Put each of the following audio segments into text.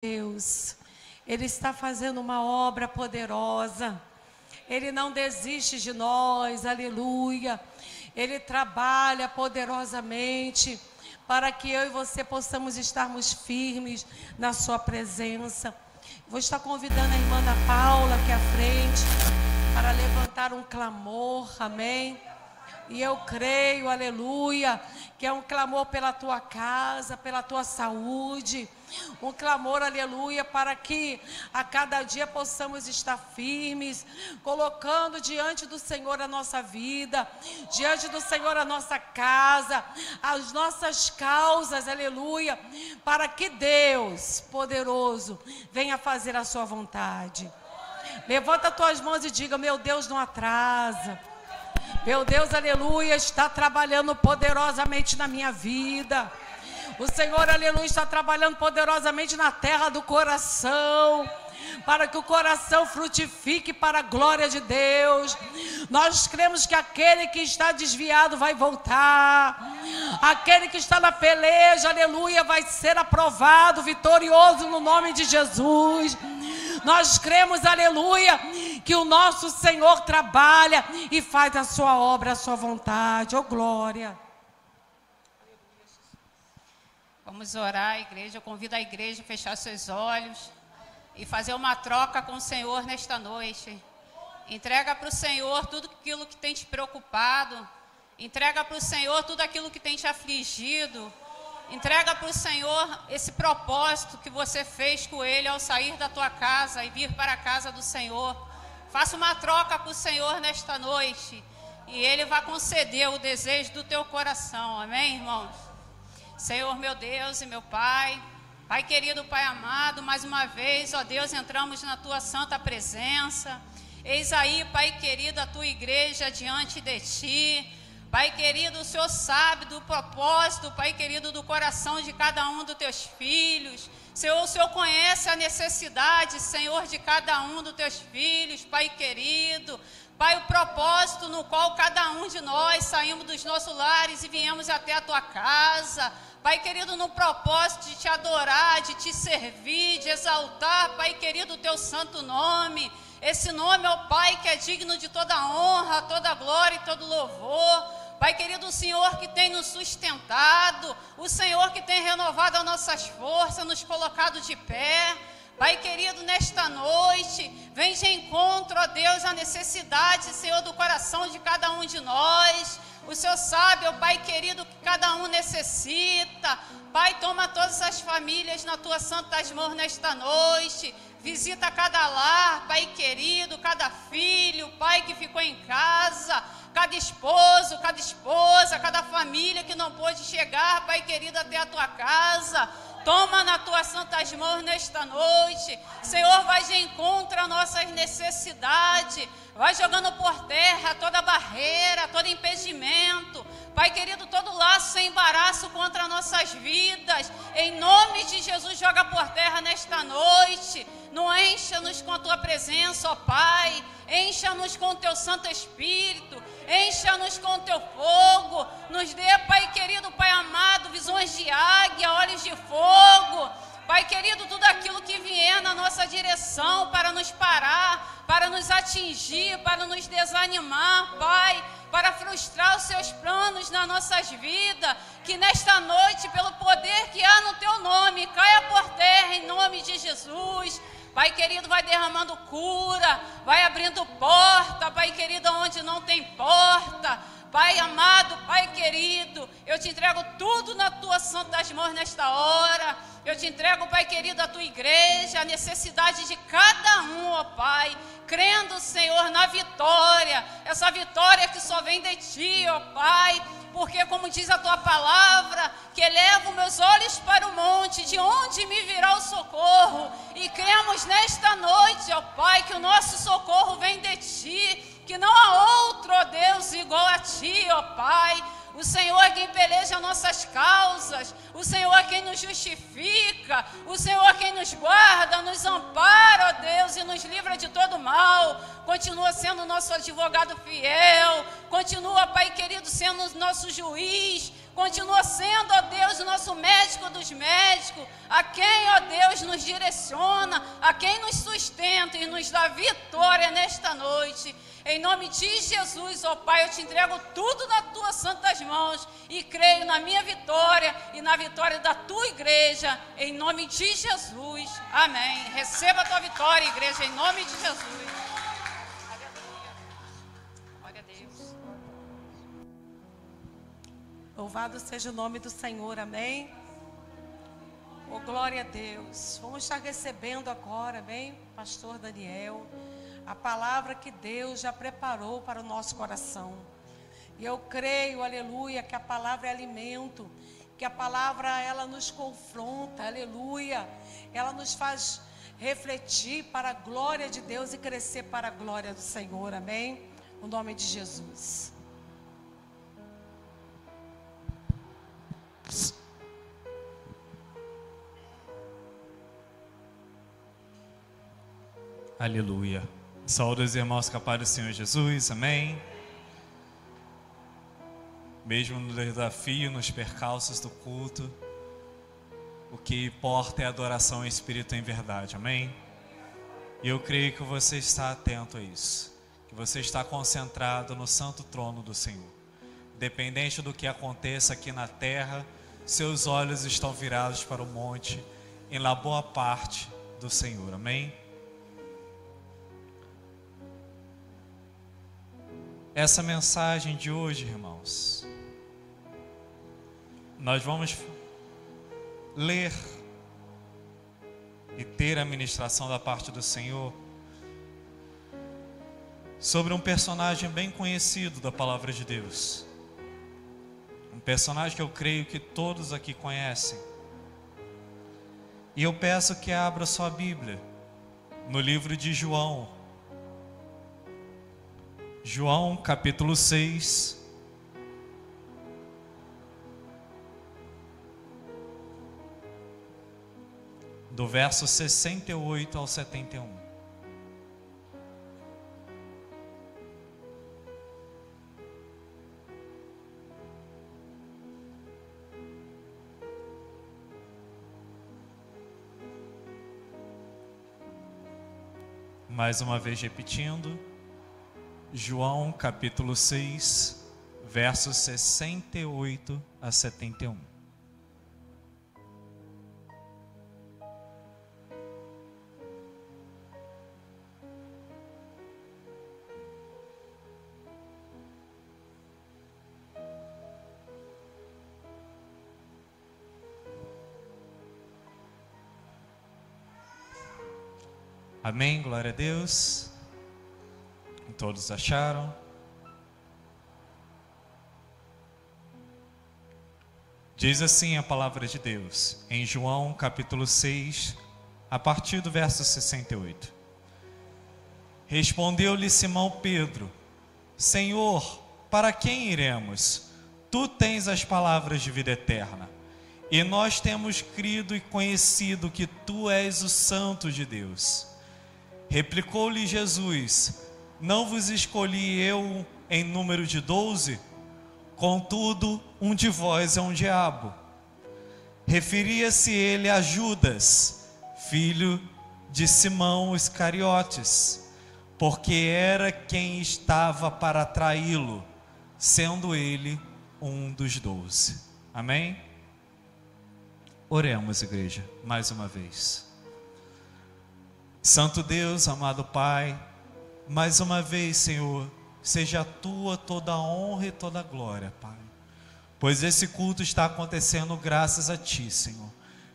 Deus, Ele está fazendo uma obra poderosa. Ele não desiste de nós, aleluia. Ele trabalha poderosamente para que eu e você possamos estarmos firmes na sua presença. Vou estar convidando a irmã Ana Paula aqui à frente para levantar um clamor, amém? E eu creio, aleluia, que é um clamor pela tua casa, pela tua saúde. Um clamor, aleluia, para que a cada dia possamos estar firmes, colocando diante do Senhor a nossa vida, diante do Senhor a nossa casa, as nossas causas, aleluia, para que Deus poderoso venha fazer a sua vontade. Levanta as tuas mãos e diga: meu Deus não atrasa. Meu Deus, aleluia, está trabalhando poderosamente na minha vida. O Senhor, aleluia, está trabalhando poderosamente na terra do coração, para que o coração frutifique para a glória de Deus. Nós cremos que aquele que está desviado vai voltar. Aquele que está na peleja, aleluia, vai ser aprovado, vitorioso no nome de Jesus. Nós cremos, aleluia, que o nosso Senhor trabalha e faz a sua obra, a sua vontade. Oh, glória! Vamos orar, igreja. Eu convido a igreja a fechar seus olhos e fazer uma troca com o Senhor nesta noite. Entrega para o Senhor tudo aquilo que tem te preocupado. Entrega para o Senhor tudo aquilo que tem te afligido. Entrega para o Senhor esse propósito que você fez com Ele ao sair da tua casa e vir para a casa do Senhor. Faça uma troca com o Senhor nesta noite e Ele vai conceder o desejo do teu coração. Amém, irmãos? Senhor, meu Deus e meu Pai, Pai querido, Pai amado, mais uma vez, ó Deus, entramos na tua santa presença. Eis aí, Pai querido, a tua igreja diante de ti. Pai querido, o Senhor sabe do propósito, Pai querido, do coração de cada um dos teus filhos. Senhor, o Senhor conhece a necessidade, Senhor, de cada um dos teus filhos, Pai querido. Pai, o propósito no qual cada um de nós saímos dos nossos lares e viemos até a tua casa. Pai querido, no propósito de te adorar, de te servir, de exaltar, Pai querido, o teu santo nome. Esse nome, ó Pai, que é digno de toda honra, toda glória e todo louvor. Pai querido, o Senhor que tem nos sustentado, o Senhor que tem renovado as nossas forças, nos colocado de pé. Pai querido, nesta noite, vem de encontro, ó Deus, a necessidade, Senhor, do coração de cada um de nós. O Senhor sabe, ó Pai querido, que cada um necessita. Pai, toma todas as famílias nas tuas santas mãos nesta noite. Visita cada lar, Pai querido, cada filho, Pai que ficou em casa, cada esposo, cada esposa, cada família que não pôde chegar, Pai querido, até a tua casa. Toma nas tuas santas mãos nesta noite. Senhor, vai de encontro às nossas necessidades. Vai jogando por terra toda barreira, todo impedimento. Pai querido, todo laço sem embaraço contra nossas vidas. Em nome de Jesus, joga por terra nesta noite. Não encha-nos com a tua presença, ó Pai. Encha-nos com o teu Santo Espírito. Encha-nos com o teu fogo. Nos dê, Pai querido, Pai amado, visões de águia, olhos de fogo. Pai querido, tudo aquilo que vier na nossa direção para nos parar, para nos atingir, para nos desanimar, Pai, para frustrar os seus planos nas nossas vidas, que nesta noite, pelo poder que há no teu nome, caia por terra em nome de Jesus. Pai querido, vai derramando cura, vai abrindo porta, Pai querido, onde não tem porta. Pai amado, Pai querido, eu te entrego tudo nas tuas santas mãos nesta hora. Eu te entrego, Pai querido, a tua igreja, a necessidade de cada um, ó Pai, crendo, Senhor, na vitória, essa vitória que só vem de ti, ó Pai, porque como diz a tua palavra, que elevo meus olhos para o monte, de onde me virá o socorro, e cremos nesta noite, ó Pai, que o nosso socorro vem de ti, que não há outro, ó Deus, igual a ti, ó Pai. O Senhor é quem peleja nossas causas, o Senhor é quem nos justifica, o Senhor é quem nos guarda, nos ampara, ó Deus, e nos livra de todo mal. Continua sendo nosso advogado fiel, continua, Pai querido, sendo nosso juiz, Continua sendo, ó Deus, o nosso médico dos médicos, a quem, ó Deus, nos direciona, a quem nos sustenta e nos dá vitória nesta noite. Em nome de Jesus, ó Pai, eu te entrego tudo nas tuas santas mãos e creio na minha vitória e na vitória da tua igreja, em nome de Jesus. Amém. Receba a tua vitória, igreja, em nome de Jesus. Aleluia. Glória a Deus. Louvado seja o nome do Senhor, amém? Oh, glória a Deus. Vamos estar recebendo agora, amém? Pastor Daniel, a palavra que Deus já preparou para o nosso coração. E eu creio, aleluia, que a palavra é alimento, que a palavra ela nos confronta, aleluia. Ela nos faz refletir para a glória de Deus e crescer para a glória do Senhor, amém? No nome de Jesus. Aleluia. Saúde os irmãos que a paz do Senhor Jesus, amém. Mesmo no desafio, nos percalços do culto, o que importa é a adoração em espírito e em verdade, amém. E eu creio que você está atento a isso, que você está concentrado no santo trono do Senhor. Independente do que aconteça aqui na terra, seus olhos estão virados para o monte, em lá boa parte do Senhor, amém. Essa mensagem de hoje, irmãos, nós vamos ler e ter a ministração da parte do Senhor sobre um personagem bem conhecido da palavra de Deus. Um personagem que eu creio que todos aqui conhecem. E eu peço que abra sua Bíblia no livro de João. João capítulo 6. Do verso 68 ao 71. Mais uma vez repetindo, João capítulo 6, versos 68 a 71. Amém, glória a Deus. Todos acharam? Diz assim a palavra de Deus, em João capítulo 6, a partir do verso 68. Respondeu-lhe Simão Pedro: Senhor, para quem iremos? Tu tens as palavras de vida eterna, e nós temos crido e conhecido que tu és o Santo de Deus. Replicou-lhe Jesus: Não vos escolhi eu em número de 12? Contudo, um de vós é um diabo. Referia-se ele a Judas, filho de Simão Iscariotes, porque era quem estava para traí-lo, sendo ele um dos 12. Amém? Oremos, igreja, mais uma vez. Santo Deus, amado Pai, mais uma vez, Senhor, seja a tua toda a honra e toda a glória, Pai. Pois esse culto está acontecendo graças a Ti, Senhor.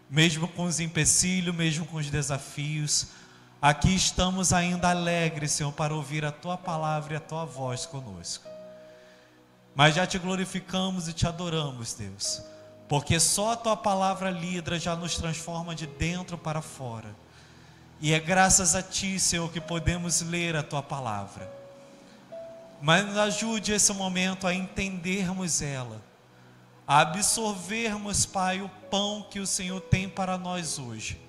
Mesmo com os empecilhos, mesmo com os desafios, aqui estamos ainda alegres, Senhor, para ouvir a Tua palavra e a Tua voz conosco. Mas já Te glorificamos e Te adoramos, Deus, porque só a Tua palavra lida já nos transforma de dentro para fora. E é graças a Ti, Senhor, que podemos ler a Tua palavra. Mas nos ajude esse momento a entendermos ela, a absorvermos, Pai, o pão que o Senhor tem para nós hoje.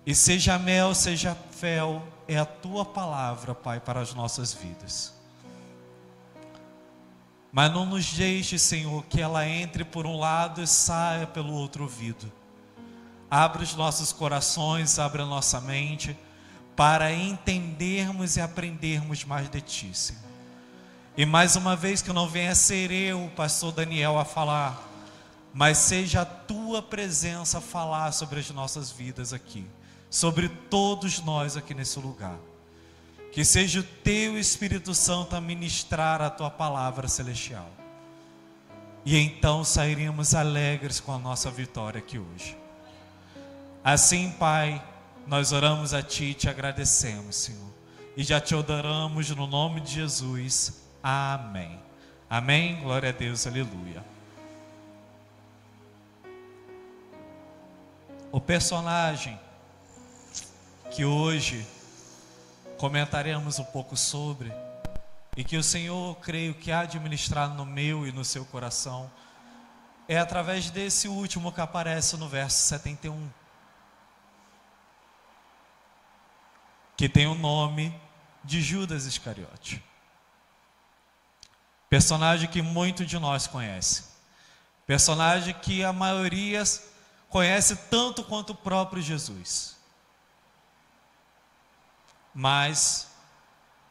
E seja mel, seja fel, é a Tua palavra, Pai, para as nossas vidas. Mas não nos deixe, Senhor, que ela entre por um lado e saia pelo outro ouvido. Abre os nossos corações, abre a nossa mente, para entendermos e aprendermos mais de Ti, Senhor. E mais uma vez que não venha ser eu, o pastor Daniel, a falar, mas seja a Tua presença a falar sobre as nossas vidas aqui, sobre todos nós aqui nesse lugar. Que seja o Teu Espírito Santo a ministrar a Tua palavra celestial. E então sairemos alegres com a nossa vitória aqui hoje. Assim, Pai, nós oramos a Ti e Te agradecemos, Senhor. E já Te adoramos no nome de Jesus. Amém. Amém. Glória a Deus. Aleluia. O personagem que hoje comentaremos um pouco sobre, e que o Senhor, creio que há de ministrar no meu e no seu coração, é através desse último que aparece no verso 71, que tem o nome de Judas Iscariote. Personagem que muito de nós conhece. Personagem que a maioria conhece tanto quanto o próprio Jesus. Mas,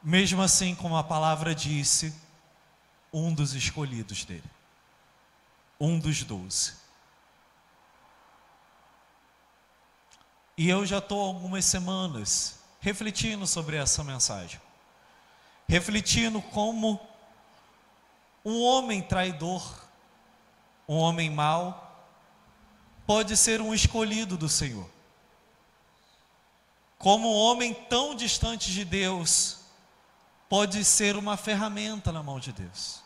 mesmo assim, como a palavra disse, um dos escolhidos dele. Um dos 12. E eu já estou algumas semanas refletindo sobre essa mensagem. Refletindo como um homem traidor, um homem mau, pode ser um escolhido do Senhor. Como um homem tão distante de Deus pode ser uma ferramenta na mão de Deus.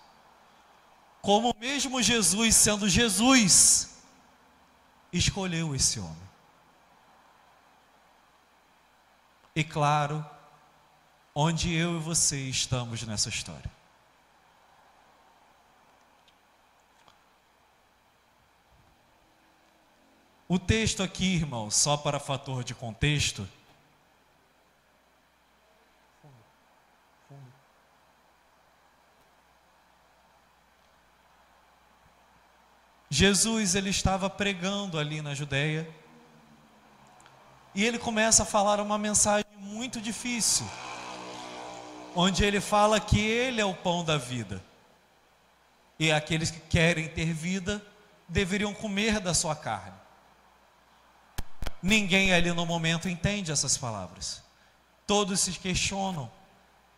Como mesmo Jesus, sendo Jesus, escolheu esse homem. E claro, onde eu e você estamos nessa história. O texto aqui, irmão, só para fator de contexto, Jesus, ele estava pregando ali na Judeia, e ele começa a falar uma mensagem muito difícil, onde ele fala que ele é o pão da vida, e aqueles que querem ter vida, deveriam comer da sua carne. Ninguém ali no momento entende essas palavras, todos se questionam,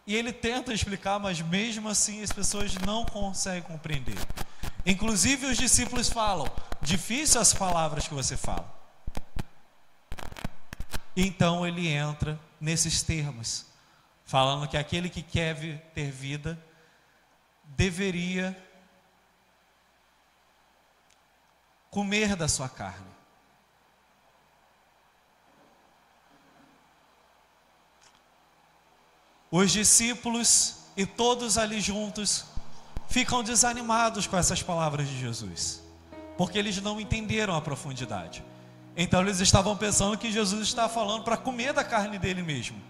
e ele tenta explicar, mas mesmo assim as pessoas não conseguem compreender. Inclusive os discípulos falam: difícil as palavras que você fala. Então ele entra nesses termos, falando que aquele que quer ter vida deveria comer da sua carne. Os discípulos e todos ali juntos ficam desanimados com essas palavras de Jesus, porque eles não entenderam a profundidade. Então eles estavam pensando que Jesus está falando para comer da carne dele mesmo.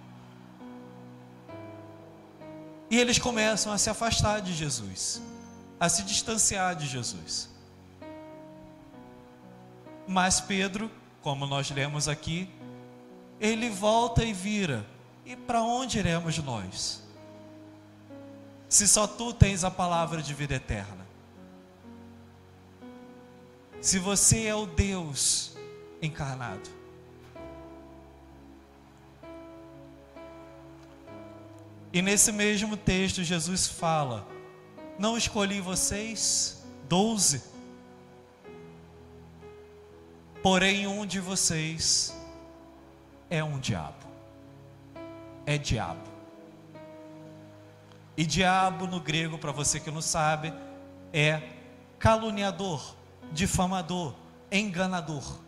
E eles começam a se afastar de Jesus, a se distanciar de Jesus. Mas Pedro, como nós lemos aqui, ele volta e vira: e para onde iremos nós? Se só Tu tens a palavra de vida eterna. Se Você é o Deus encarnado. E nesse mesmo texto Jesus fala: não escolhi vocês 12, porém um de vocês é um diabo. É diabo. E diabo no grego, para você que não sabe, é caluniador, difamador, enganador.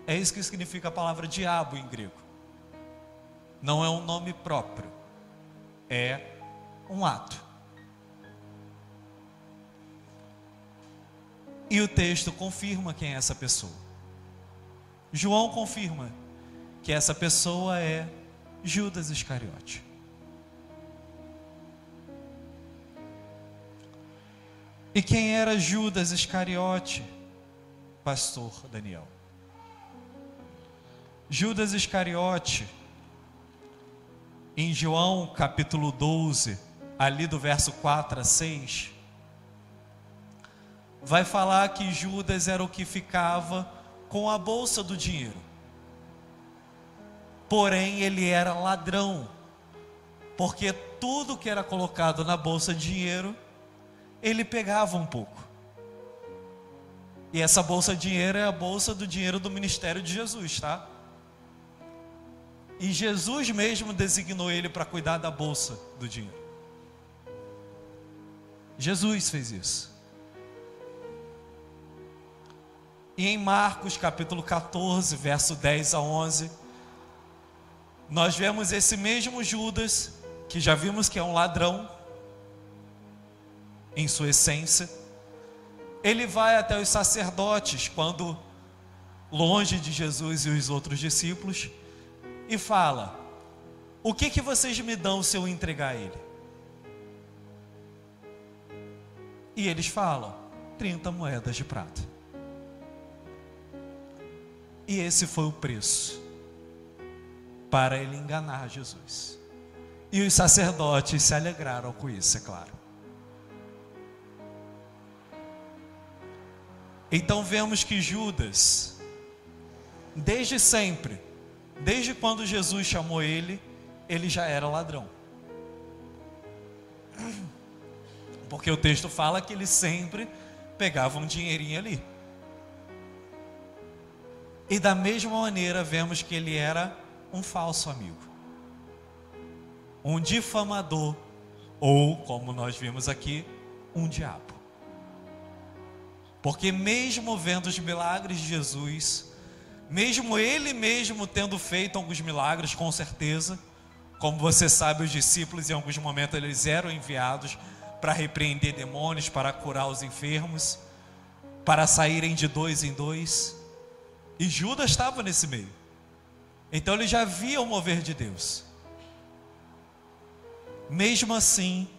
É isso que significa a palavra diabo em grego. Não é um nome próprio, é um ato. E o texto confirma quem é essa pessoa. João confirma que essa pessoa é Judas Iscariote. E quem era Judas Iscariote, pastor Daniel? Judas Iscariote, em João capítulo 12, ali do verso 4 a 6, vai falar que Judas era o que ficava com a bolsa do dinheiro. Porém, ele era ladrão, porque tudo que era colocado na bolsa de dinheiro, ele pegava um pouco. E essa bolsa de dinheiro é a bolsa do dinheiro do ministério de Jesus, tá? E Jesus mesmo designou ele para cuidar da bolsa do dinheiro. Jesus fez isso. E em Marcos capítulo 14, verso 10 a 11, nós vemos esse mesmo Judas, que já vimos que é um ladrão, em sua essência. Ele vai até os sacerdotes, quando longe de Jesus e os outros discípulos, e fala: o que vocês me dão se eu entregar ele? E eles falam: 30 moedas de prata. E esse foi o preço para ele enganar Jesus. E os sacerdotes se alegraram com isso, é claro. Então vemos que Judas, desde sempre, desde quando Jesus chamou ele, ele já era ladrão. Porque o texto fala que ele sempre pegava um dinheirinho ali. E da mesma maneira vemos que ele era um falso amigo, um difamador, ou, como nós vimos aqui, um diabo. Porque mesmo vendo os milagres de Jesus, mesmo ele mesmo tendo feito alguns milagres, com certeza, como você sabe, os discípulos em alguns momentos eles eram enviados para repreender demônios, para curar os enfermos, para saírem de 2 em 2, e Judas estava nesse meio. Então ele já via o mover de Deus. Mesmo assim,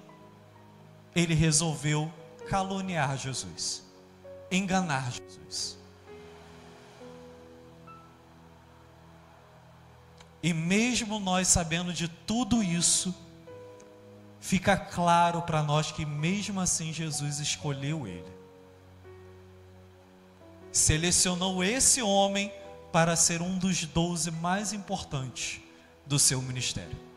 ele resolveu caluniar Jesus, enganar Jesus. E mesmo nós sabendo de tudo isso, fica claro para nós que mesmo assim Jesus escolheu ele. Selecionou esse homem para ser um dos 12 mais importantes do seu ministério.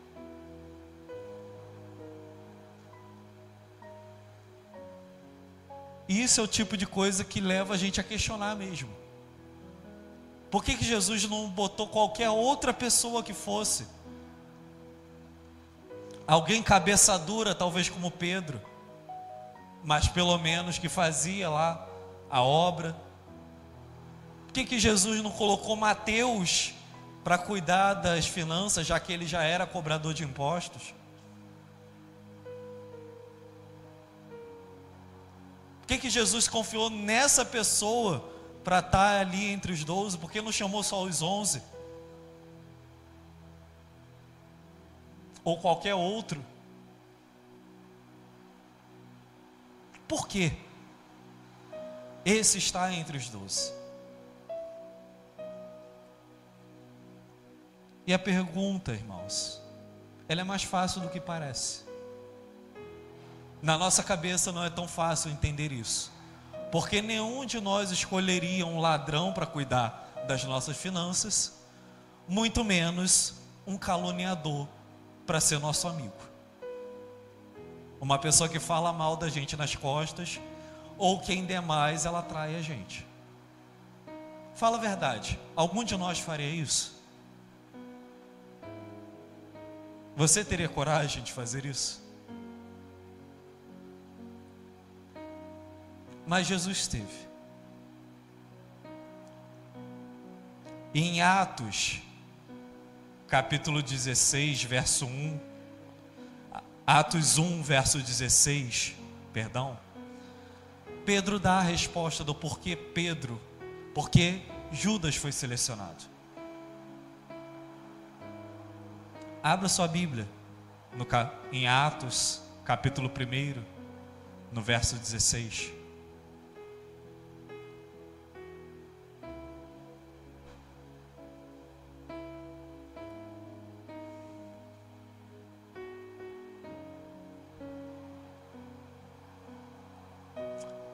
Isso é o tipo de coisa que leva a gente a questionar mesmo. Por que Jesus não botou qualquer outra pessoa que fosse? Alguém cabeça dura, talvez como Pedro, mas pelo menos que fazia lá a obra. Por que Jesus não colocou Mateus para cuidar das finanças, já que ele já era cobrador de impostos? Por que Jesus confiou nessa pessoa para estar ali entre os 12? Por que não chamou só os 11? Ou qualquer outro? Por quê? Esse está entre os 12. E a pergunta, irmãos, ela é mais fácil do que parece. Na nossa cabeça não é tão fácil entender isso, porque nenhum de nós escolheria um ladrão para cuidar das nossas finanças, muito menos um caluniador para ser nosso amigo. Uma pessoa que fala mal da gente nas costas, ou quem der mais, ela trai a gente. Fala a verdade, algum de nós faria isso? Você teria coragem de fazer isso? Mas Jesus teve. Em Atos, capítulo 16, verso 1, Atos 1, verso 16, perdão, Pedro dá a resposta do porquê porque Judas foi selecionado. Abra sua Bíblia em Atos, capítulo 1. no verso 16.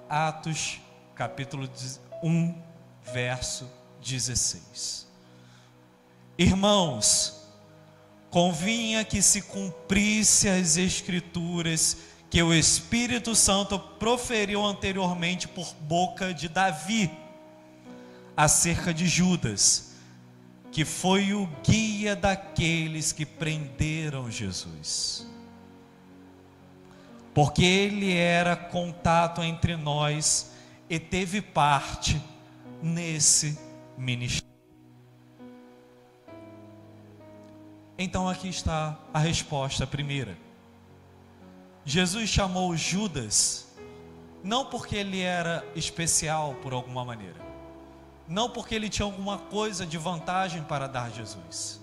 Atos, capítulo 1, verso 16. Irmãos, convinha que se cumprisse as Escrituras que o Espírito Santo proferiu anteriormente por boca de Davi, acerca de Judas, que foi o guia daqueles que prenderam Jesus. Porque ele era contato entre nós e teve parte nesse ministério. Então aqui está a resposta primeira. Jesus chamou Judas, não porque ele era especial por alguma maneira, não porque ele tinha alguma coisa de vantagem para dar a Jesus,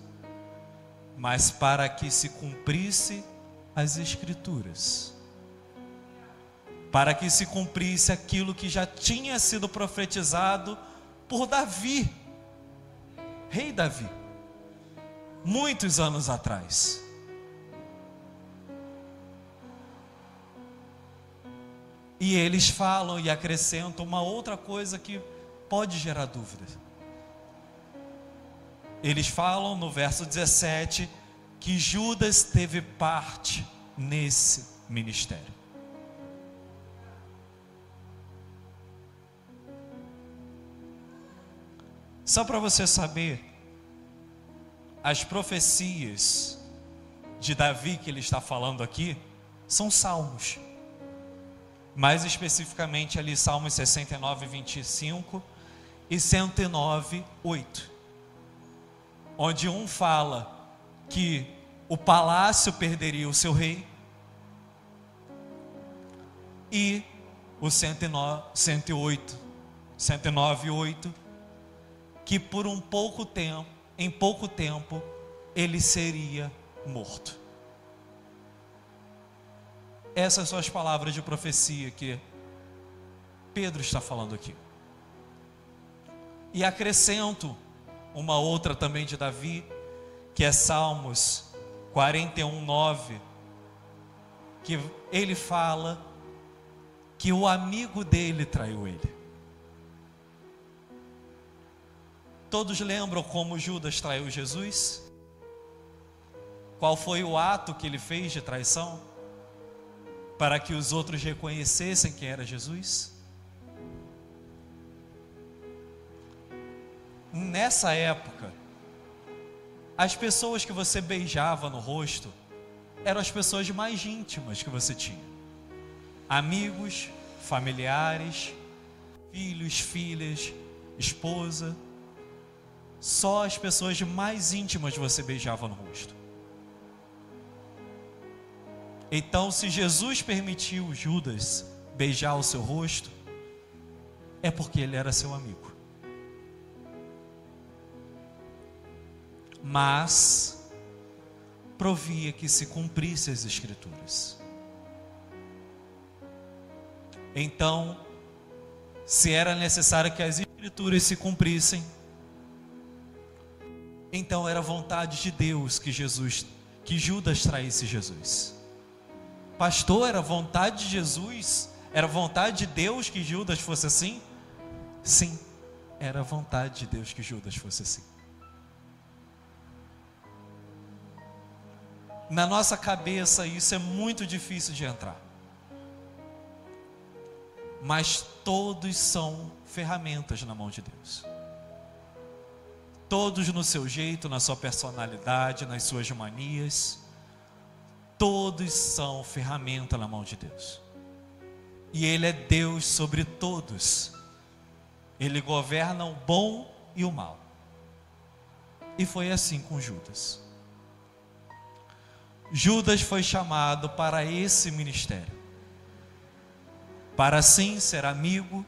mas para que se cumprisse as Escrituras. Para que se cumprisse aquilo que já tinha sido profetizado por Davi, rei Davi, muitos anos atrás. E eles falam e acrescentam uma outra coisa que pode gerar dúvida. Eles falam no verso 17 que Judas teve parte nesse ministério. Só para você saber, as profecias de Davi que ele está falando aqui são salmos. Mais especificamente ali Salmos 69, 25 e 109, 8. Onde um fala que o palácio perderia o seu rei, e o 109, 8, que por em pouco tempo, ele seria morto. Essas são as palavras de profecia que Pedro está falando aqui. E acrescento uma outra também de Davi, que é Salmos 41, 9, que ele fala que o amigo dele traiu ele. Todos lembram como Judas traiu Jesus? Qual foi o ato que ele fez de traição? Para que os outros reconhecessem quem era Jesus? Nessa época, as pessoas que você beijava no rosto eram as pessoas mais íntimas que você tinha. Amigos, familiares, filhos, filhas, esposa. Só as pessoas mais íntimas você beijava no rosto. Então, se Jesus permitiu Judas beijar o seu rosto, é porque ele era seu amigo. Mas provia que se cumprisse as Escrituras. Então, se era necessário que as Escrituras se cumprissem, então era vontade de Deus que Judas traísse Jesus. Pastor, era vontade de Jesus? Era vontade de Deus que Judas fosse assim? Sim, era vontade de Deus que Judas fosse assim. Na nossa cabeça isso é muito difícil de entrar. Mas todos são ferramentas na mão de Deus. Todos no seu jeito, na sua personalidade, nas suas manias. Todos são ferramenta na mão de Deus. E Ele é Deus sobre todos. Ele governa o bom e o mal. E foi assim com Judas. Judas foi chamado para esse ministério, para assim ser amigo,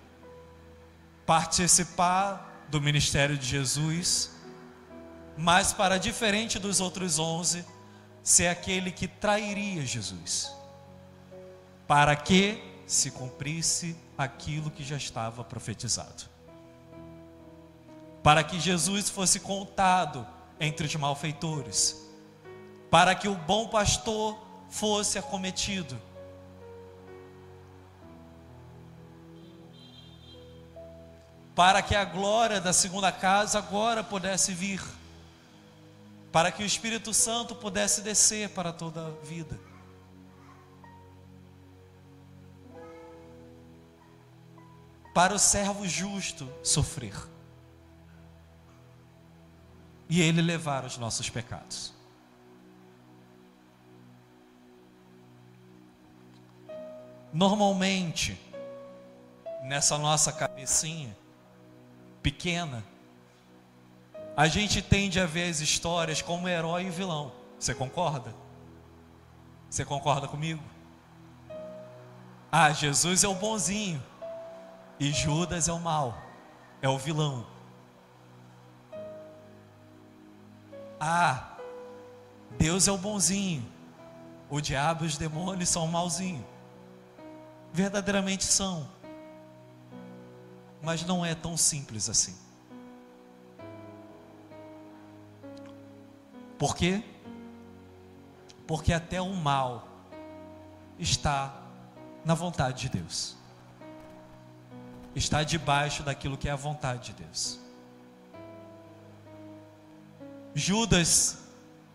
participar do ministério de Jesus, mas para diferente dos outros 11, ser aquele que trairia Jesus, para que se cumprisse aquilo que já estava profetizado. Para que Jesus fosse contado entre os malfeitores, para que o bom pastor fosse acometido, para que a glória da segunda casa agora pudesse vir, para que o Espírito Santo pudesse descer para toda a vida. Para o servo justo sofrer e ele levar os nossos pecados. Normalmente, nessa nossa cabecinha pequena, a gente tende a ver as histórias como herói e vilão. Você concorda? Você concorda comigo? Ah, Jesus é o bonzinho e Judas é o mau, é o vilão. Ah, Deus é o bonzinho, o diabo e os demônios são o mauzinho. Verdadeiramente são, mas não é tão simples assim. Por quê? Porque até o mal está na vontade de Deus, está debaixo daquilo que é a vontade de Deus. Judas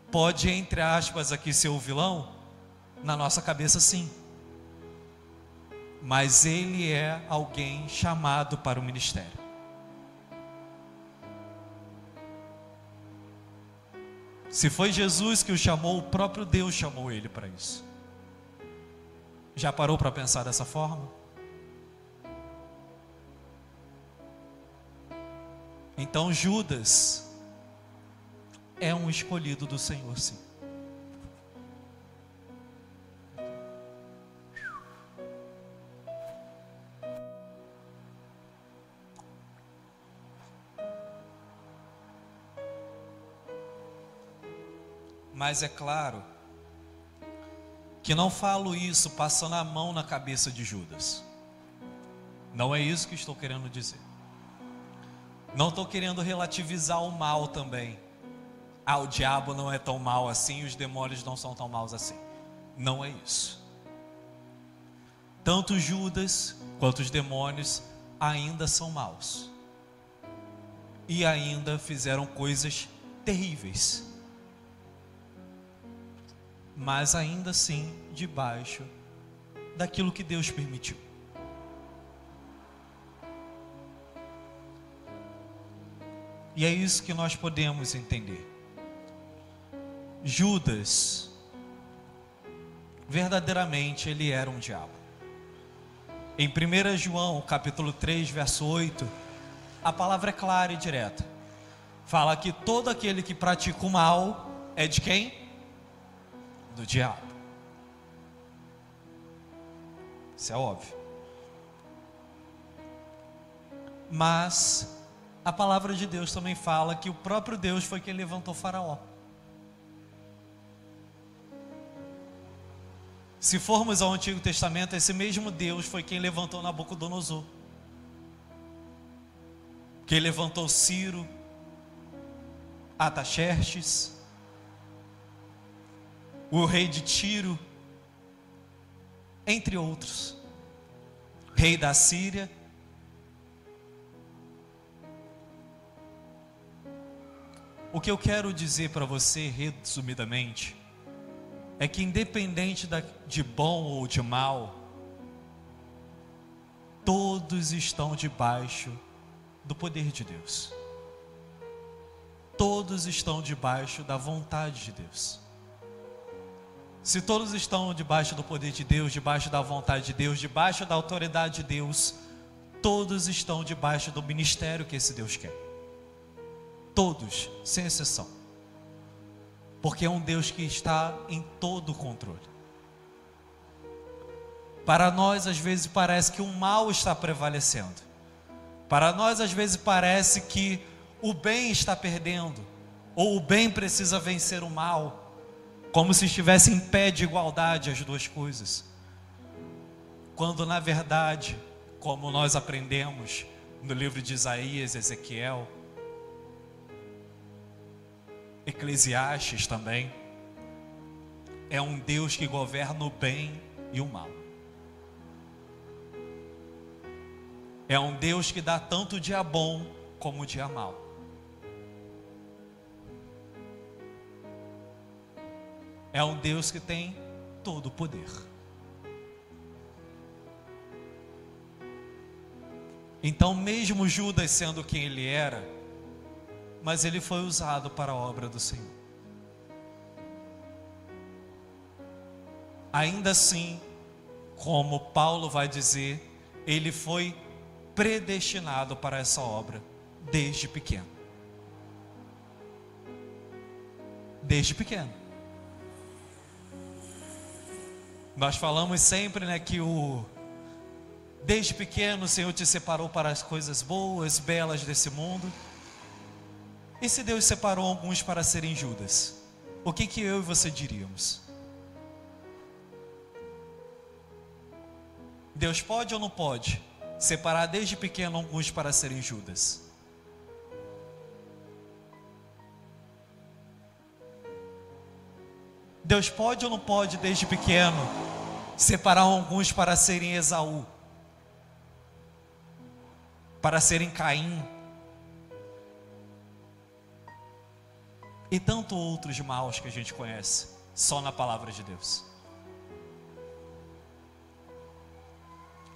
pode, entre aspas, aqui ser o vilão, na nossa cabeça sim, mas ele é alguém chamado para o ministério. Se foi Jesus que o chamou, o próprio Deus chamou ele para isso. Já parou para pensar dessa forma? Então Judas é um escolhido do Senhor, sim. Mas é claro que não falo isso passando a mão na cabeça de Judas. Não é isso que estou querendo dizer. Não estou querendo relativizar o mal também. Ah, o diabo não é tão mal assim, os demônios não são tão maus assim. Não é isso. Tanto Judas quanto os demônios ainda são maus. E ainda fizeram coisas terríveis. Mas ainda assim debaixo daquilo que Deus permitiu. E é isso que nós podemos entender. Judas, verdadeiramente ele era um diabo. Em 1 João capítulo 3, verso 8, a palavra é clara e direta. Fala que todo aquele que pratica o mal é de quem? Do diabo. Isso é óbvio. Mas a palavra de Deus também fala que o próprio Deus foi quem levantou Faraó. Se formos ao Antigo Testamento, esse mesmo Deus foi quem levantou Nabucodonosor, quem levantou Ciro, Ataxerxes, o rei de Tiro, entre outros, rei da Síria. O que eu quero dizer para você, resumidamente, é que independente de bom ou de mal, todos estão debaixo do poder de Deus. Todos estão debaixo da vontade de Deus. Se todos estão debaixo do poder de Deus, debaixo da vontade de Deus, debaixo da autoridade de Deus, todos estão debaixo do ministério que esse Deus quer. Todos, sem exceção. Porque é um Deus que está em todo o controle. Para nós, às vezes, parece que o mal está prevalecendo. Para nós, às vezes, parece que o bem está perdendo, ou o bem precisa vencer o mal, como se estivesse em pé de igualdade as duas coisas. quando na verdade, como nós aprendemos no livro de Isaías, Ezequiel, Eclesiastes também, é um Deus que governa o bem e o mal. É um Deus que dá tanto o dia bom como o dia mal. É um Deus que tem todo o poder. Então, mesmo Judas sendo quem ele era, mas ele foi usado para a obra do Senhor. Ainda assim, como Paulo vai dizer, ele foi predestinado para essa obra desde pequeno. Desde pequeno. Nós falamos sempre, né, que desde pequeno o Senhor te separou para as coisas boas, belas desse mundo. E se Deus separou alguns para serem Judas, o que eu e você diríamos? Deus pode ou não pode separar desde pequeno alguns para serem Judas? Deus pode ou não pode desde pequeno separar alguns para serem Esaú? Para serem Caim? E tanto outros maus que a gente conhece, só na palavra de Deus.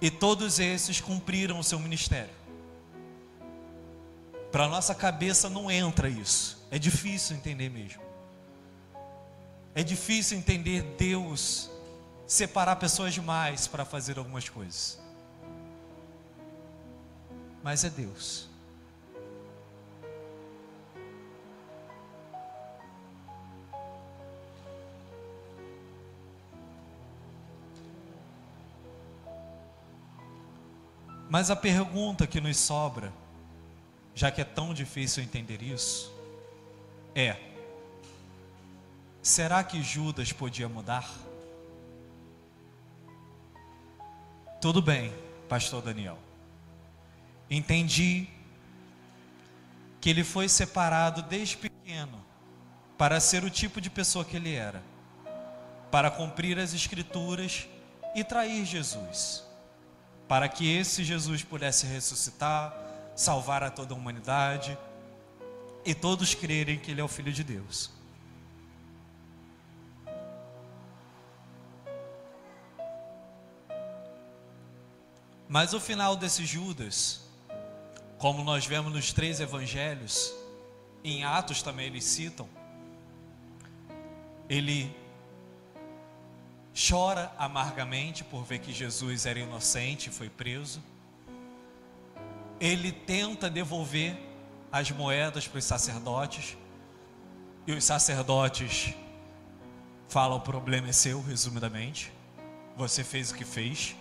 E todos esses cumpriram o seu ministério. Para a nossa cabeça não entra isso. É difícil entender mesmo. É difícil entender Deus separar pessoas demais para fazer algumas coisas. Mas é Deus. Mas a pergunta que nos sobra, já que é tão difícil entender isso, é: será que Judas podia mudar? Tudo bem, pastor Daniel. Entendi que ele foi separado desde pequeno para ser o tipo de pessoa que ele era, para cumprir as Escrituras e trair Jesus, para que esse Jesus pudesse ressuscitar, salvar a toda a humanidade e todos crerem que ele é o Filho de Deus. Mas o final desse Judas, como nós vemos nos 3 evangelhos, em Atos também eles citam, ele chora amargamente por ver que Jesus era inocente e foi preso. Ele tenta devolver as moedas para os sacerdotes, e os sacerdotes falam: o problema é seu, resumidamente, você fez o que fez.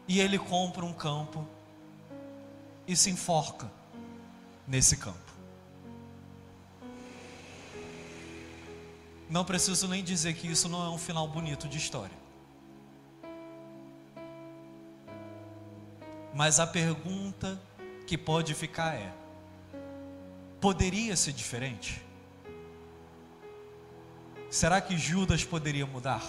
E ele compra um campo e se enforca nesse campo. Não preciso nem dizer que isso não é um final bonito de história. Mas a pergunta que pode ficar é: poderia ser diferente? Será que Judas poderia mudar?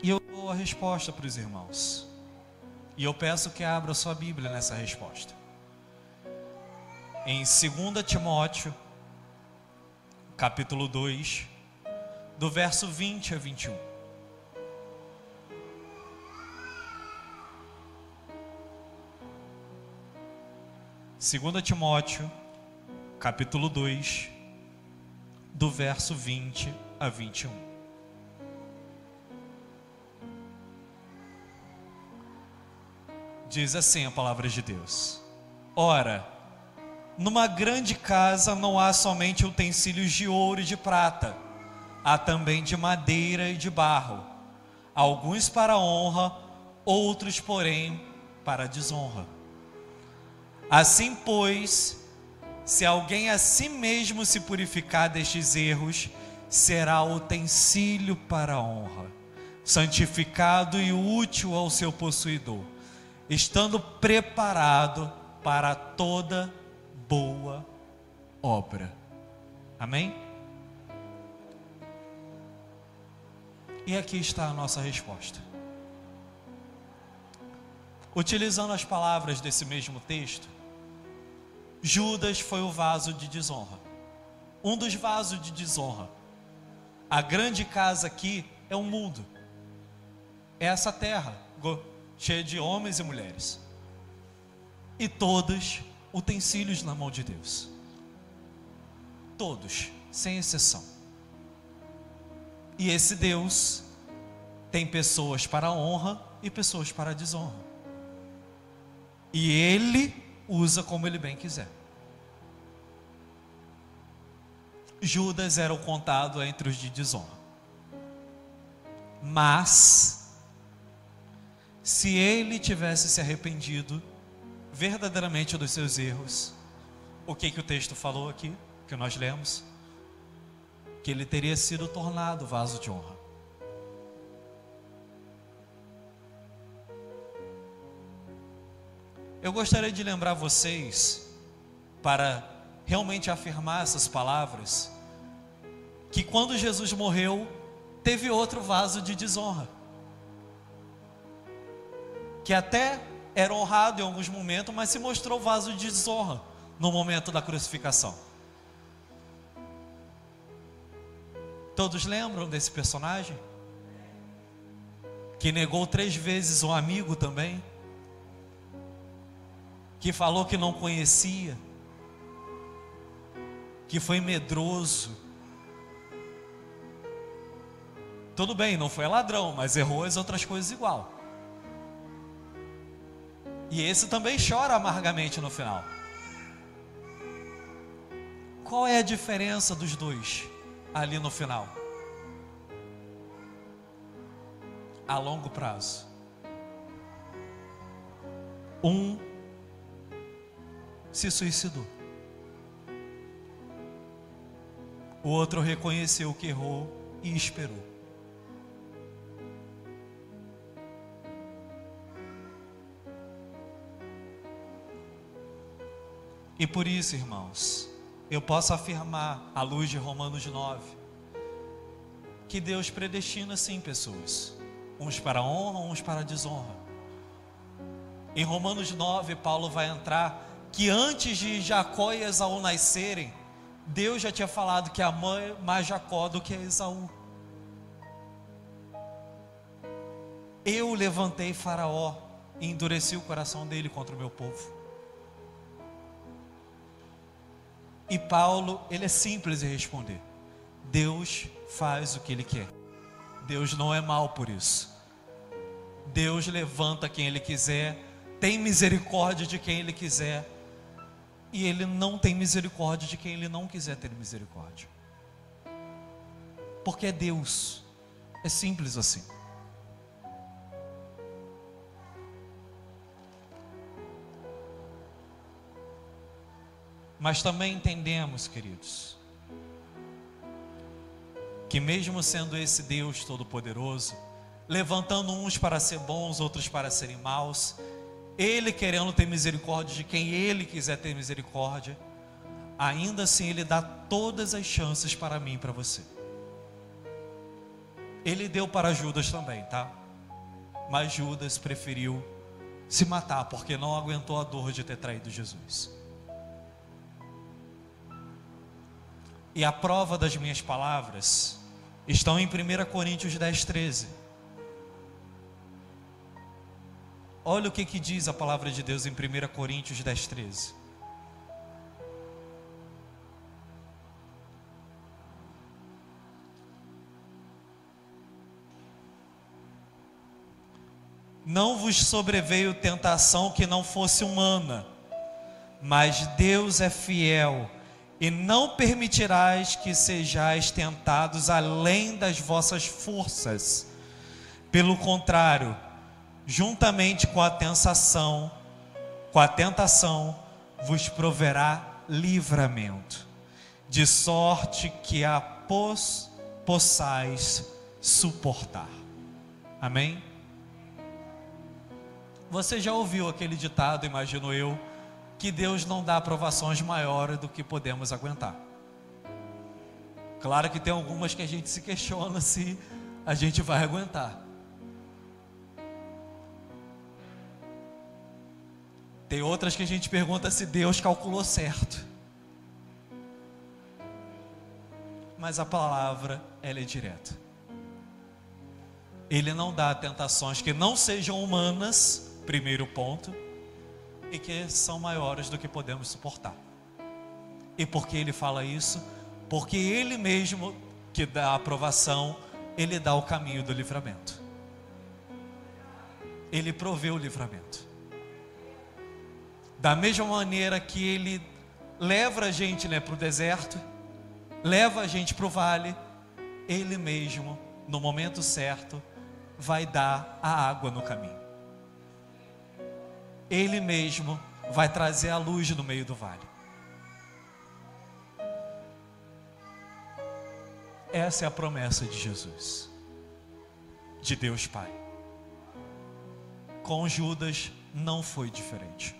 E eu dou a resposta para os irmãos. E eu peço que abra sua Bíblia nessa resposta. Em 2 Timóteo, capítulo 2, do verso 20 a 21. Segunda Timóteo, capítulo 2, do verso 20 a 21. Diz assim a palavra de Deus: ora, numa grande casa não há somente utensílios de ouro e de prata, há também de madeira e de barro, alguns para honra, outros, porém, para desonra. Assim, pois, Se alguém a si mesmo se purificar destes erros, será utensílio para a honra, santificado e útil ao seu possuidor, estando preparado para toda boa obra. Amém? E aqui está a nossa resposta. Utilizando as palavras desse mesmo texto, Judas foi o vaso de desonra. Um dos vasos de desonra. A grande casa aqui é o mundo. É essa terra, cheia de homens e mulheres. E todos utensílios na mão de Deus. Todos, sem exceção. E esse Deus tem pessoas para a honra e pessoas para a desonra. E Ele usa como Ele bem quiser. Judas era o contado entre os de desonra. Mas, se ele tivesse se arrependido verdadeiramente dos seus erros, o que o texto falou aqui, que nós lemos? Que ele teria sido tornado vaso de honra. Eu gostaria de lembrar vocês, para realmente afirmar essas palavras, que quando Jesus morreu, teve outro vaso de desonra, que até era honrado em alguns momentos, mas se mostrou vaso de desonra no momento da crucificação. Todos lembram desse personagem? Que negou 3 vezes um amigo também, que falou que não conhecia, que foi medroso. Tudo bem, não foi ladrão, mas errou as outras coisas igual. E esse também chora amargamente no final. Qual é a diferença dos dois ali no final? A longo prazo. Um se suicidou. O outro reconheceu que errou e esperou. E por isso, irmãos, eu posso afirmar, à luz de Romanos 9, que Deus predestina sim pessoas, uns para a honra, uns para a desonra. Em Romanos 9, Paulo vai entrar que antes de Jacó e Esaú nascerem, Deus já tinha falado que ama mais Jacó do que Esaú. Eu levantei Faraó e endureci o coração dele contra o meu povo. E Paulo, ele é simples em responder. Deus faz o que Ele quer. Deus não é mau por isso. Deus levanta quem Ele quiser, tem misericórdia de quem Ele quiser, e Ele não tem misericórdia de quem Ele não quiser ter misericórdia. Porque é Deus. É simples assim. Mas também entendemos, queridos, que mesmo sendo esse Deus Todo-Poderoso, levantando uns para ser bons, outros para serem maus, Ele querendo ter misericórdia de quem Ele quiser ter misericórdia, ainda assim Ele dá todas as chances para mim e para você. Ele deu para Judas também, tá? Mas Judas preferiu se matar, porque não aguentou a dor de ter traído Jesus. E a prova das minhas palavras estão em 1 Coríntios 10, 13. Olha o que diz a palavra de Deus em 1 Coríntios 10, 13. Não vos sobreveio tentação que não fosse humana, mas Deus é fiel, e não permitirás que sejais tentados além das vossas forças. Pelo contrário, juntamente com a tentação, vos proverá livramento, de sorte que a possais suportar. Amém? Você já ouviu aquele ditado, imagino eu, que Deus não dá provações maiores do que podemos aguentar. Claro que tem algumas que a gente se questiona se a gente vai aguentar. Tem outras que a gente pergunta se Deus calculou certo. Mas a palavra, ela é direta. Ele não dá tentações que não sejam humanas, primeiro ponto, e que são maiores do que podemos suportar. E por que ele fala isso? Porque ele mesmo que dá a aprovação, ele dá o caminho do livramento. Ele provê o livramento. Da mesma maneira que ele leva a gente, para o deserto, leva a gente para o vale, ele mesmo, no momento certo, vai dar a água no caminho. Ele mesmo vai trazer a luz no meio do vale. Essa é a promessa de Jesus, de Deus Pai. Com Judas não foi diferente.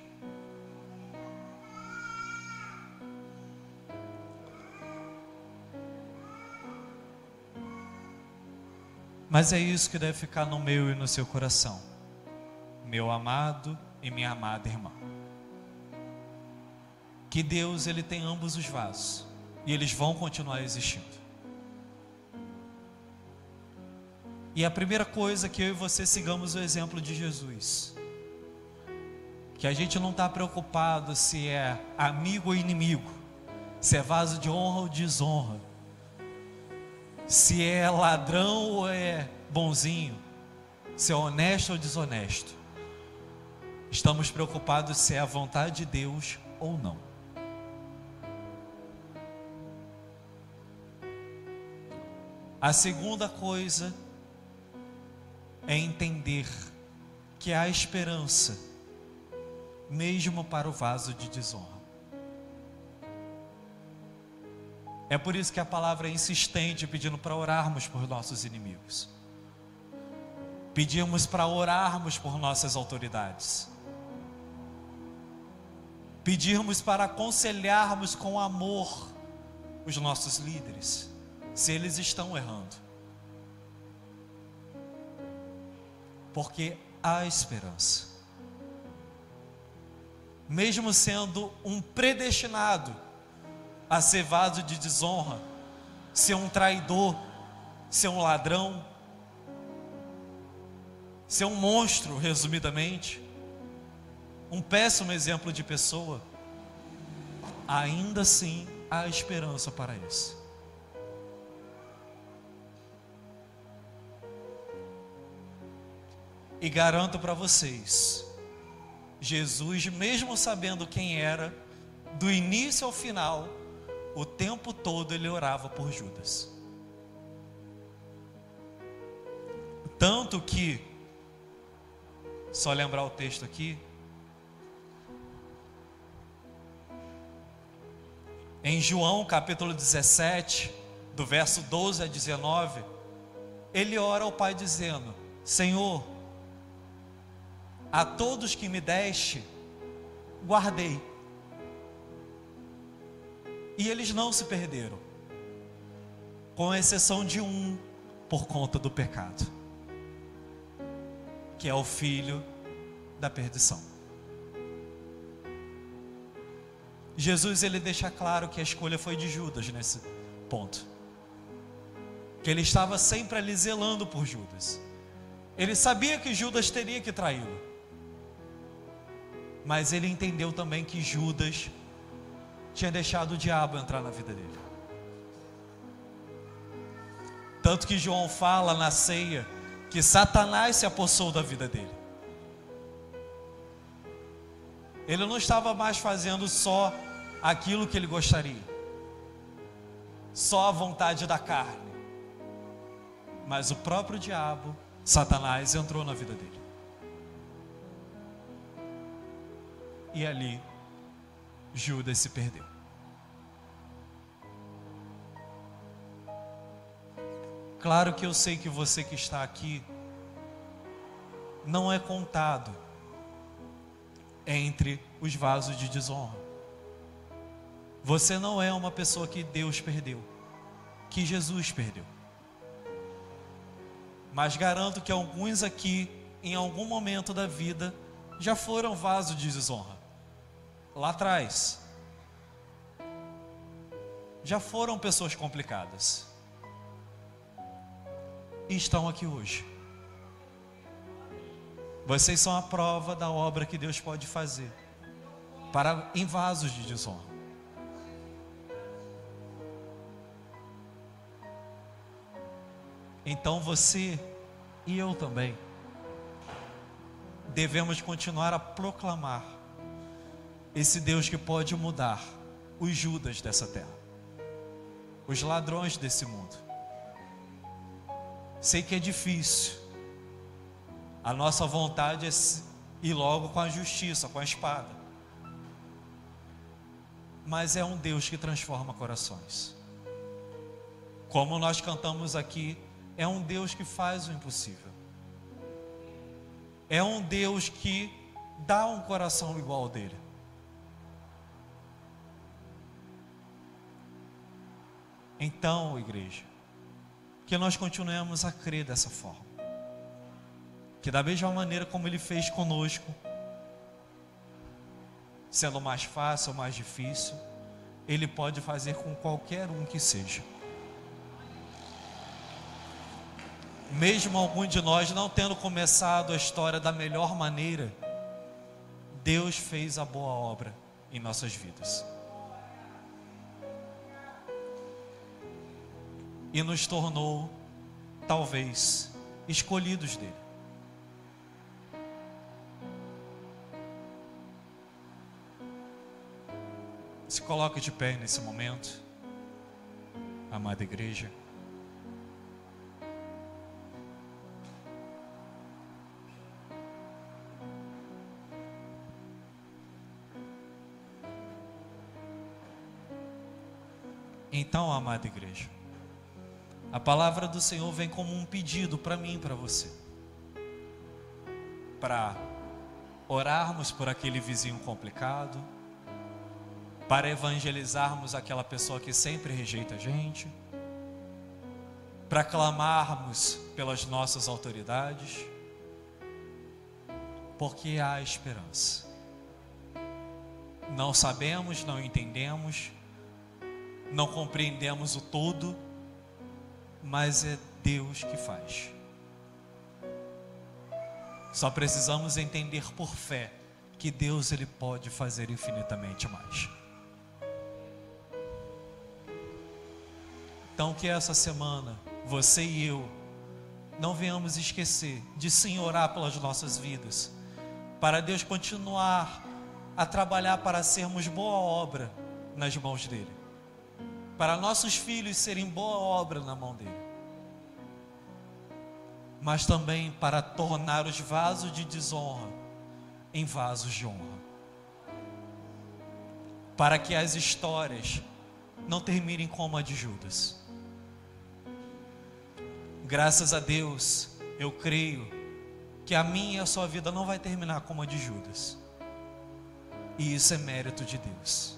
Mas é isso que deve ficar no meu e no seu coração, meu amado e minha amada irmã. Que Deus, ele tem ambos os vasos e eles vão continuar existindo. E a primeira coisa que eu e você sigamos o exemplo de Jesus. Que a gente não está preocupado se é amigo ou inimigo, se é vaso de honra ou desonra, se é ladrão ou é bonzinho, se é honesto ou desonesto. Estamos preocupados se é a vontade de Deus ou não. A segunda coisa é entender que há esperança, mesmo para o vaso de desonra. É por isso que a palavra é insistente, pedindo para orarmos por nossos inimigos. Pedimos para orarmos por nossas autoridades. Pedirmos para aconselharmos com amor os nossos líderes, se eles estão errando. Porque há esperança. Mesmo sendo um predestinado a ser vaso de desonra, ser um traidor, ser um ladrão, ser um monstro, resumidamente, um péssimo exemplo de pessoa, ainda assim há esperança para isso. E garanto para vocês, Jesus, mesmo sabendo quem era, do início ao final, o tempo todo ele orava por Judas. Tanto que, só lembrar o texto aqui, em João capítulo 17, do verso 12 a 19, ele ora ao Pai dizendo: Senhor, a todos que me deste, guardei. E eles não se perderam, com exceção de um, por conta do pecado, que é o filho da perdição. Jesus, ele deixa claro que a escolha foi de Judas nesse ponto, que ele estava sempre ali zelando por Judas. Ele sabia que Judas teria que traí-lo, mas ele entendeu também que Judas tinha deixado o diabo entrar na vida dele. Tanto que João fala na ceia que Satanás se apossou da vida dele. Ele não estava mais fazendo só aquilo que ele gostaria, só a vontade da carne, mas o próprio diabo, Satanás, entrou na vida dele. E ali Judas se perdeu. Claro que eu sei que você que está aqui não é contado entre os vasos de desonra. Você não é uma pessoa que Deus perdeu, que Jesus perdeu. Mas garanto que alguns aqui, em algum momento da vida, já foram vaso de desonra. Lá atrás. Já foram pessoas complicadas. E estão aqui hoje. Vocês são a prova da obra que Deus pode fazer em vasos de desonra. Então você e eu também devemos continuar a proclamar esse Deus que pode mudar os Judas dessa terra, os ladrões desse mundo. Sei que é difícil. A nossa vontade é ir logo com a justiça, com a espada. Mas é um Deus que transforma corações. Como nós cantamos aqui, é um Deus que faz o impossível. É um Deus que dá um coração igual ao dele. Então, igreja, que nós continuemos a crer dessa forma. Que da mesma maneira como Ele fez conosco, sendo mais fácil ou mais difícil, Ele pode fazer com qualquer um que seja. Mesmo algum de nós não tendo começado a história da melhor maneira, Deus fez a boa obra em nossas vidas. E nos tornou, talvez, escolhidos dele. Se coloque de pé nesse momento, amada igreja. Então, amada igreja, a palavra do Senhor vem como um pedido para mim e para você, para orarmos por aquele vizinho complicado, para evangelizarmos aquela pessoa que sempre rejeita a gente, para clamarmos pelas nossas autoridades, porque há esperança. Não sabemos, não entendemos, não compreendemos o todo, mas é Deus que faz. Só precisamos entender por fé que Deus ele pode fazer infinitamente mais. Então que essa semana, você e eu, não venhamos esquecer de sim orar pelas nossas vidas, para Deus continuar a trabalhar para sermos boa obra nas mãos dele, para nossos filhos serem boa obra na mão dele, mas também para tornar os vasos de desonra em vasos de honra, para que as histórias não terminem como a de Judas. Graças a Deus, eu creio que a minha e a sua vida não vai terminar como a de Judas, e isso é mérito de Deus.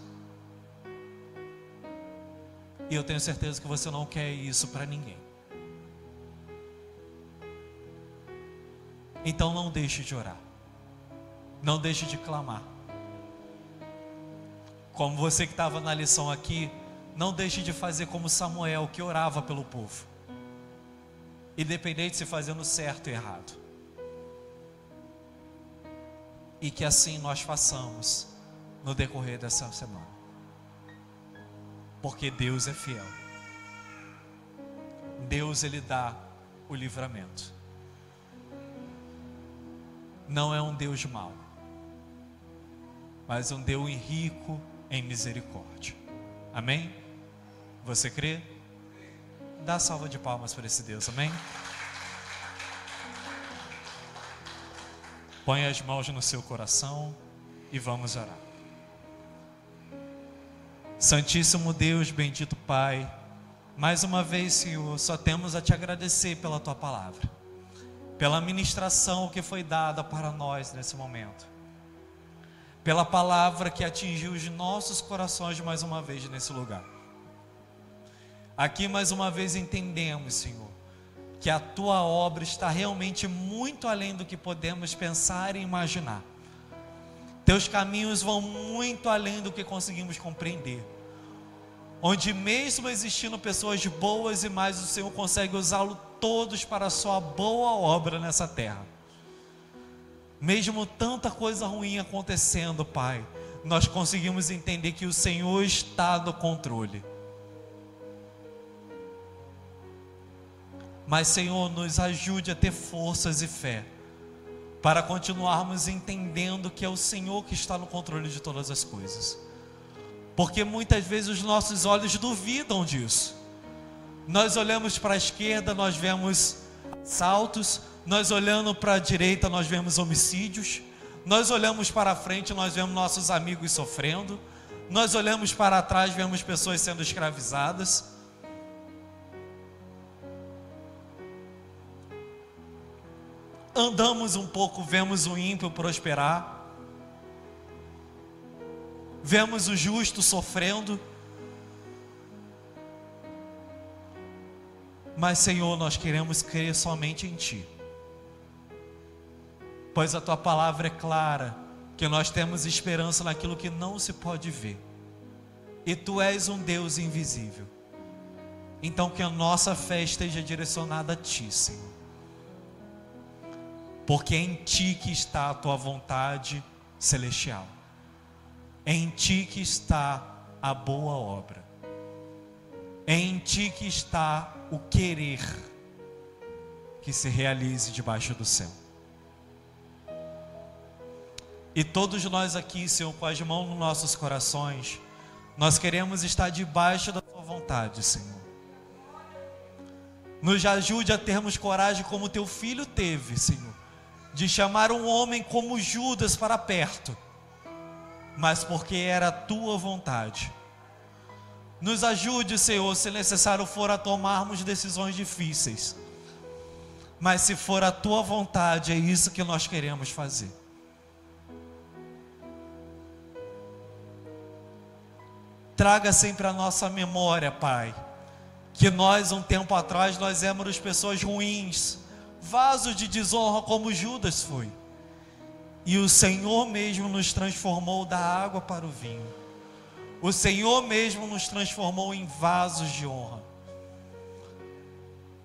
E eu tenho certeza que você não quer isso para ninguém. Então não deixe de orar, não deixe de clamar. Como você que estava na lição aqui, não deixe de fazer como Samuel, que orava pelo povo, independente de se fazendo certo e errado. E que assim nós façamos no decorrer dessa semana, porque Deus é fiel. Deus ele dá o livramento. Não é um Deus mau, mas um Deus rico em misericórdia. Amém? Você crê? Dá salva de palmas para esse Deus, amém? Põe as mãos no seu coração e vamos orar. Santíssimo Deus, bendito Pai, Mais uma vez, Senhor, só temos a Te agradecer pela Tua palavra, pela ministração que foi dada para nós nesse momento, pela palavra que atingiu os nossos corações mais uma vez nesse lugar. Aqui mais uma vez entendemos, Senhor, que a Tua obra está realmente muito além do que podemos pensar e imaginar. Teus caminhos vão muito além do que conseguimos compreender. Onde mesmo existindo pessoas boas e mais, o Senhor consegue usá-lo todos para a Sua boa obra nessa terra. Mesmo tanta coisa ruim acontecendo, Pai, nós conseguimos entender que o Senhor está no controle. Mas, Senhor, nos ajude a ter forças e fé para continuarmos entendendo que é o Senhor que está no controle de todas as coisas. Porque muitas vezes os nossos olhos duvidam disso. Nós olhamos para a esquerda, nós vemos assaltos. Nós olhando para a direita, nós vemos homicídios. Nós olhamos para a frente, nós vemos nossos amigos sofrendo. Nós olhamos para trás, vemos pessoas sendo escravizadas. Andamos um pouco, vemos o ímpio prosperar. Vemos o justo sofrendo. Mas, Senhor, nós queremos crer somente em Ti. Pois a Tua palavra é clara, que nós temos esperança naquilo que não se pode ver. E Tu és um Deus invisível. Então que a nossa fé esteja direcionada a Ti, Senhor. Porque é em Ti que está a Tua vontade celestial. É em Ti que está a boa obra. É em Ti que está o querer que se realize debaixo do céu. E todos nós aqui, Senhor, com as mãos nos nossos corações, nós queremos estar debaixo da Tua vontade, Senhor. Nos ajude a termos coragem como Teu filho teve, Senhor, de chamar um homem como Judas para perto, mas porque era a Tua vontade. Nos ajude, Senhor, se necessário for, a tomarmos decisões difíceis, mas se for a Tua vontade, é isso que nós queremos fazer. Traga sempre a nossa memória, Pai, que nós, um tempo atrás, nós éramos pessoas ruins, vasos de desonra como Judas foi. E o Senhor mesmo nos transformou da água para o vinho. O Senhor mesmo nos transformou em vasos de honra.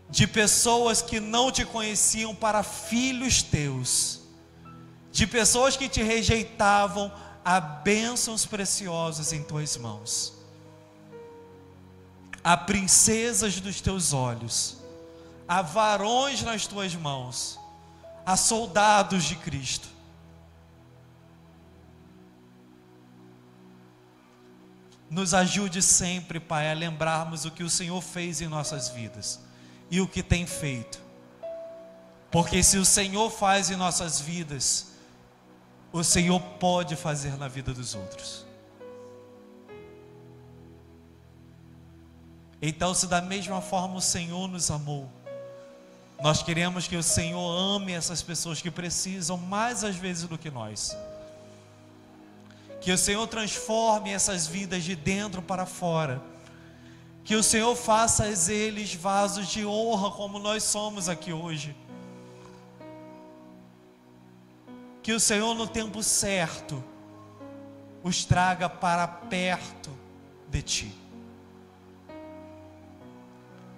De pessoas que não Te conheciam para filhos Teus. De pessoas que Te rejeitavam a bênçãos preciosas em Tuas mãos. A princesas dos Teus olhos. A varões nas Tuas mãos. A soldados de Cristo. Nos ajude sempre, Pai, a lembrarmos o que o Senhor fez em nossas vidas e o que tem feito. Porque se o Senhor faz em nossas vidas, o Senhor pode fazer na vida dos outros. Então, se da mesma forma o Senhor nos amou, nós queremos que o Senhor ame essas pessoas que precisam mais às vezes do que nós. Que o Senhor transforme essas vidas de dentro para fora. Que o Senhor faça eles vasos de honra como nós somos aqui hoje. Que o Senhor no tempo certo os traga para perto de Ti.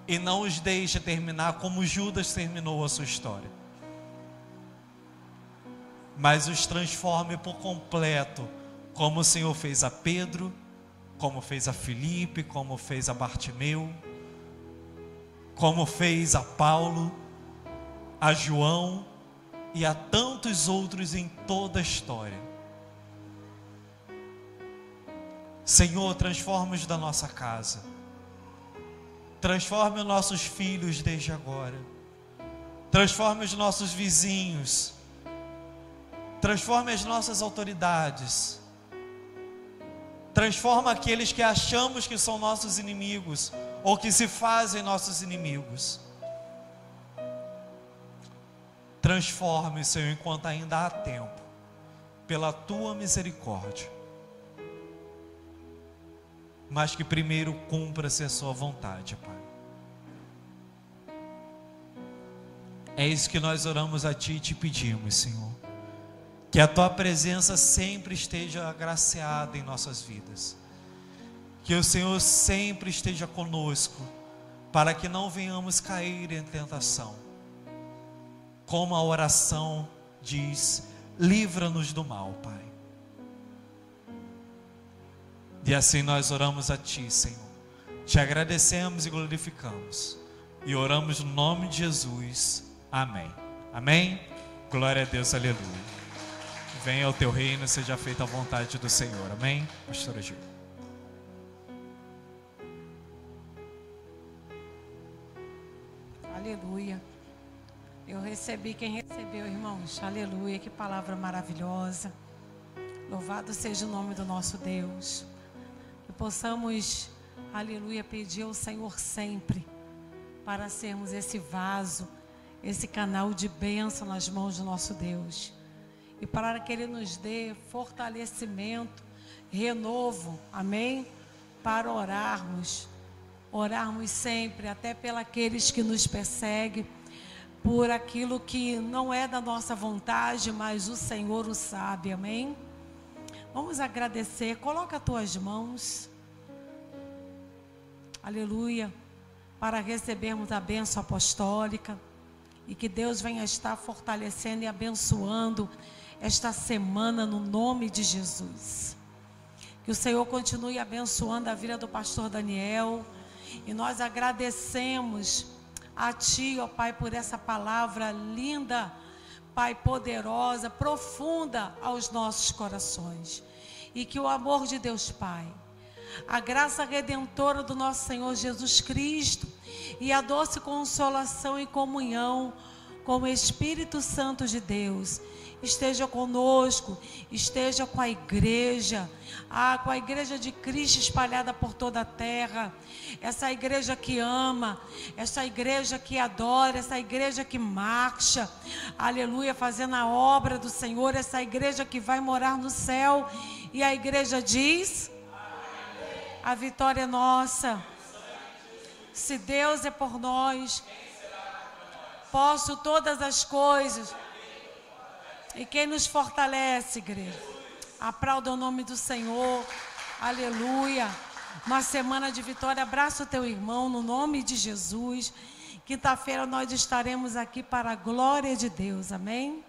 E não os deixe terminar como Judas terminou a sua história. Mas os transforme por completo, como o Senhor fez a Pedro, como fez a Filipe, como fez a Bartimeu, como fez a Paulo, a João e a tantos outros em toda a história. Senhor, transforma-os da nossa casa. Transforme os nossos filhos desde agora. Transforme os nossos vizinhos. Transforme as nossas autoridades. Transforma aqueles que achamos que são nossos inimigos, ou que se fazem nossos inimigos. Transforme, Senhor, enquanto ainda há tempo, pela tua misericórdia. Mas que primeiro cumpra-se a sua vontade, Pai. É isso que nós oramos a Ti e te pedimos, Senhor. Que a Tua presença sempre esteja agraciada em nossas vidas. Que o Senhor sempre esteja conosco, para que não venhamos cair em tentação. Como a oração diz, livra-nos do mal, Pai. E assim nós oramos a Ti, Senhor. Te agradecemos e glorificamos. E oramos no nome de Jesus. Amém. Amém? Glória a Deus, aleluia. Venha ao Teu reino, seja feita a vontade do Senhor. Amém? Pastora Gil. Aleluia. Eu recebi, quem recebeu, irmãos? Aleluia, que palavra maravilhosa. Louvado seja o nome do nosso Deus. Que possamos, aleluia, pedir ao Senhor sempre para sermos esse vaso, esse canal de bênção nas mãos do nosso Deus. E para que Ele nos dê fortalecimento, renovo, amém? Para orarmos sempre, até pelos que nos perseguem, por aquilo que não é da nossa vontade, mas o Senhor o sabe, amém? Vamos agradecer, coloca as tuas mãos, aleluia, para recebermos a bênção apostólica, e que Deus venha estar fortalecendo e abençoando esta semana no nome de Jesus. Que o Senhor continue abençoando a vida do pastor Daniel, e nós agradecemos a Ti, ó Pai, por essa palavra linda, Pai, poderosa, profunda aos nossos corações. E que o amor de Deus Pai, a graça redentora do nosso Senhor Jesus Cristo e a doce consolação e comunhão com o Espírito Santo de Deus esteja conosco, esteja com a igreja de Cristo espalhada por toda a terra, essa igreja que ama, essa igreja que adora, essa igreja que marcha, aleluia, fazendo a obra do Senhor, essa igreja que vai morar no céu, e a igreja diz, a vitória é nossa, se Deus é por nós, posso todas as coisas. E quem nos fortalece, igreja? Aplauda o nome do Senhor. Aleluia. Uma semana de vitória. Abraça o teu irmão no nome de Jesus. Quinta-feira nós estaremos aqui para a glória de Deus. Amém?